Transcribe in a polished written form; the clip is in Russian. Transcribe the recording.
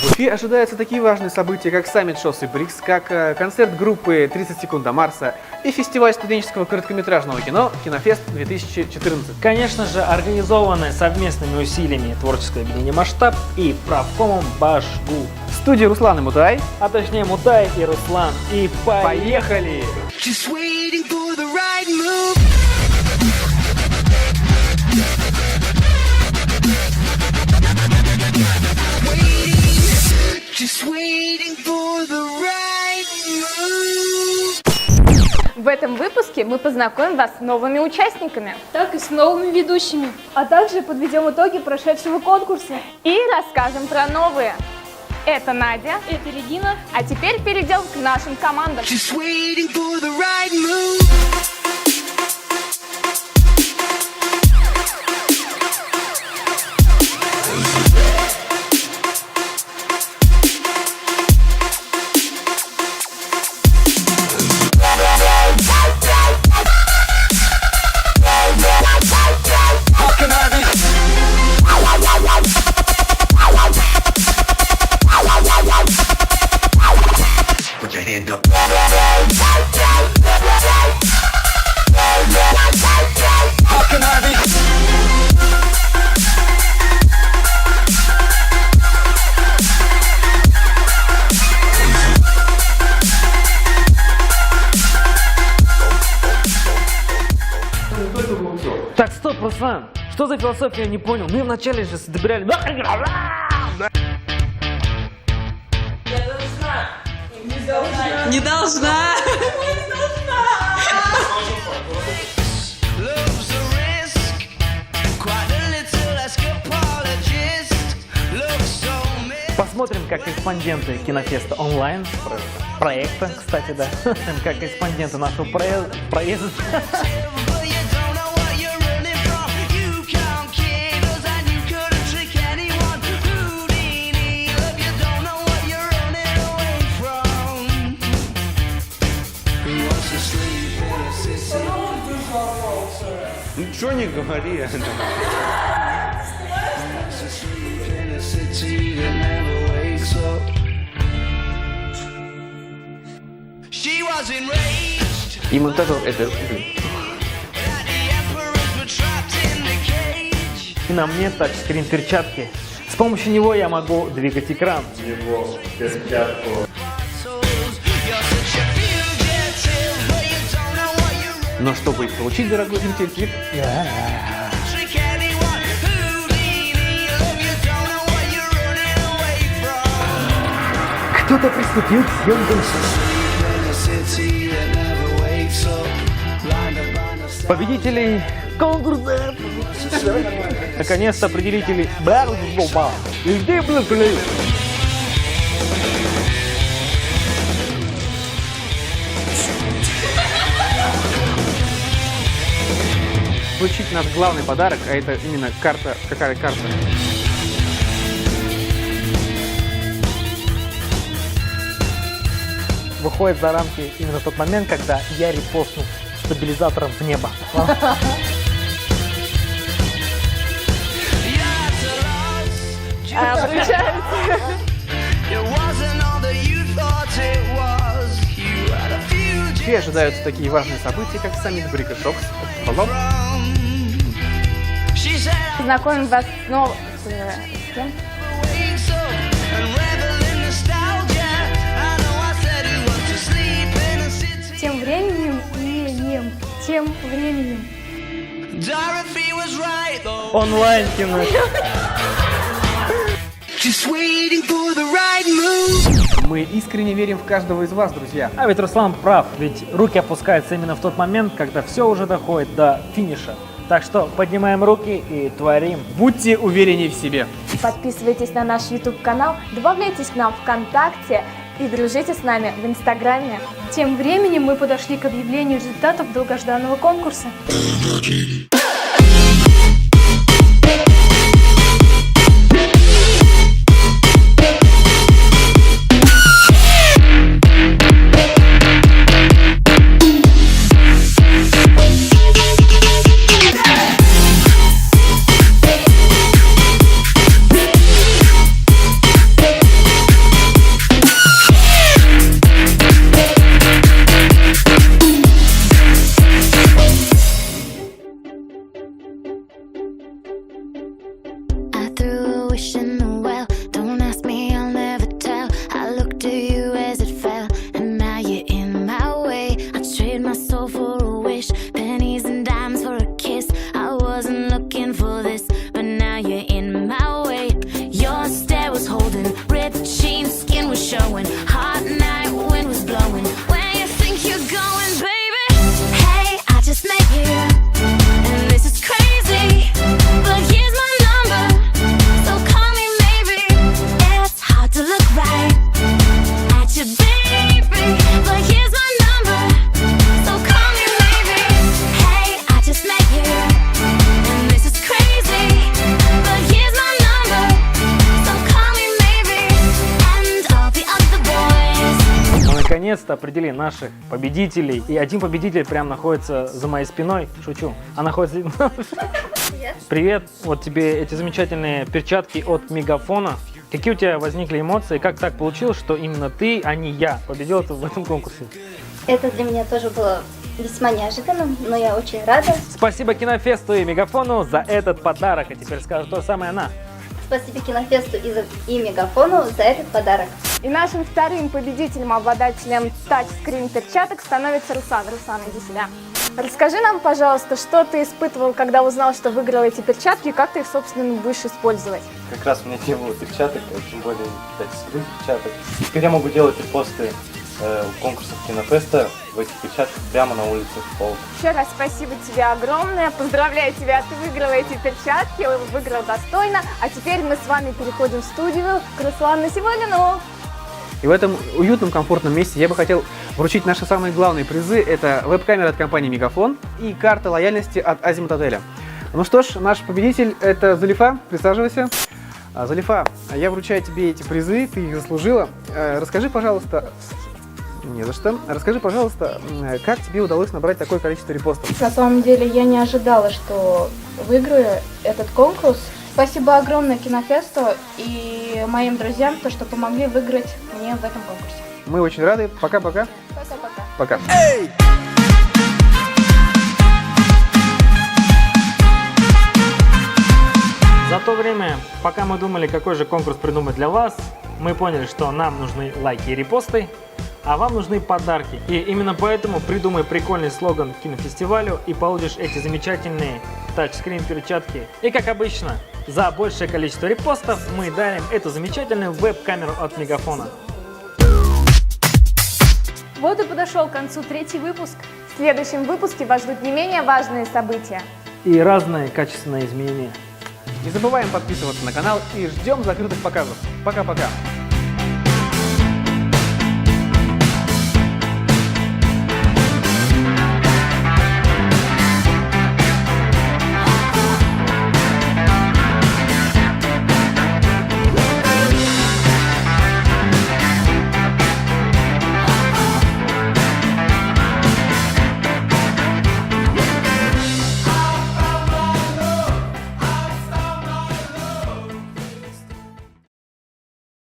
В Уфе ожидаются такие важные события, как саммит ШОС и БРИКС, как концерт группы 30 секунд до Марса и фестиваль студенческого короткометражного кино «Кинофест 2014». Конечно же, организованное совместными усилиями творческое объединение «Масштаб» и правкомом Башгу. В студии Руслан и Мутай. А точнее Мутай и Руслан. И Поехали! В этом выпуске мы познакомим вас с новыми участниками, так и с новыми ведущими, а также подведем итоги прошедшего конкурса. и расскажем про новые. Это Надя, Это Регина. а теперь перейдем к нашим командам. Так, стоп, Руслан! Что за философия, я не понял. Мы вначале же добирали... Не должна. Посмотрим, как корреспонденты Кинофеста онлайн, проекта, кстати, да, как корреспонденты нашего проезда. Ничего не говори. И мы тоже это... И на мне тачскрин перчатки. С помощью него я могу двигать экран. Его перчатку. Но чтобы их получить, дорогой зритель, Кто-то приступил к съемкам. Победителей конкурса. Наконец-то определители. Получить наш главный подарок, а это именно карта. Какая карта? Выходит за рамки именно тот момент, когда я репостну стабилизатором в небо. Вообще ожидаются такие важные события, как саммит БРИКС и ШОС. Познакомим вас снова с кем? Тем временем тем временем. Онлайн кино. Мы искренне верим в каждого из вас, друзья. А ведь Руслан прав, ведь руки опускаются именно в тот момент, когда все уже доходит до финиша. Так что поднимаем руки и творим. Будьте увереннее в себе. Подписывайтесь на наш YouTube-канал, добавляйтесь к нам в ВКонтакте и дружите с нами в Инстаграме. Тем временем мы подошли к объявлению результатов долгожданного конкурса. going. Hot night, wind was blowing. Where you think you're going, baby? Hey, I just met you, and this is crazy. But here's my number, so call me maybe. It's hard to look right at you, baby. But here's my number, so call me maybe. Hey, I just met you, and this is crazy. But here's my number, so call me maybe. And all the other boys. Мы наконец-то определили наших победителей. И один победитель прям находится за моей спиной. Шучу. А находится... Привет. Вот тебе эти замечательные перчатки от Мегафона. Какие у тебя возникли эмоции? Как так получилось, что именно ты, а не я, победил в этом конкурсе? Это для меня тоже было весьма неожиданным, но я очень рада. Спасибо Кинофесту и Мегафону за этот подарок. А теперь скажет то же самое она. Спасибо Кинофесту и Мегафону за этот подарок. И нашим вторым победителем, обладателем тачскрин перчаток становится Руслан. Руслан, иди сюда. Расскажи нам, пожалуйста, что ты испытывал, когда узнал, что выиграл эти перчатки, и как ты их, собственно, будешь использовать? Как раз у меня не было перчаток, тем более тачскрин перчаток. Теперь я могу делать репосты конкурсов Кинофеста в этих перчатках прямо на улице в пол. Еще раз спасибо тебе огромное, поздравляю тебя, ты выиграла эти перчатки, выиграл достойно. А теперь мы с вами переходим в студию к Руслану Сивонину. И в этом уютном, комфортном месте я бы хотел вручить наши самые главные призы. Это веб-камера от компании Мегафон и карта лояльности от Азимут Отеля. Ну что ж, наш победитель — это Зулифа. Присаживайся. Зулифа, я вручаю тебе эти призы, ты их заслужила. Расскажи, пожалуйста... Не за что. Расскажи, пожалуйста, как тебе удалось набрать такое количество репостов? На самом деле я не ожидала, что выиграю этот конкурс. Спасибо огромное Кинофесту и моим друзьям, то, что помогли выиграть мне в этом конкурсе. Мы очень рады. Пока-пока. Пока-пока. Пока. За то время, пока мы думали, какой же конкурс придумать для вас, мы поняли, что нам нужны лайки и репосты, а вам нужны подарки. И именно поэтому придумай прикольный слоган к кинофестивалю и получишь эти замечательные тачскрин перчатки. И как обычно, за большее количество репостов мы дарим эту замечательную веб-камеру от Мегафона. Вот и подошел к концу третий выпуск. В следующем выпуске вас ждут не менее важные события. И разные качественные изменения. Не забываем подписываться на канал и ждем закрытых показов. Пока-пока.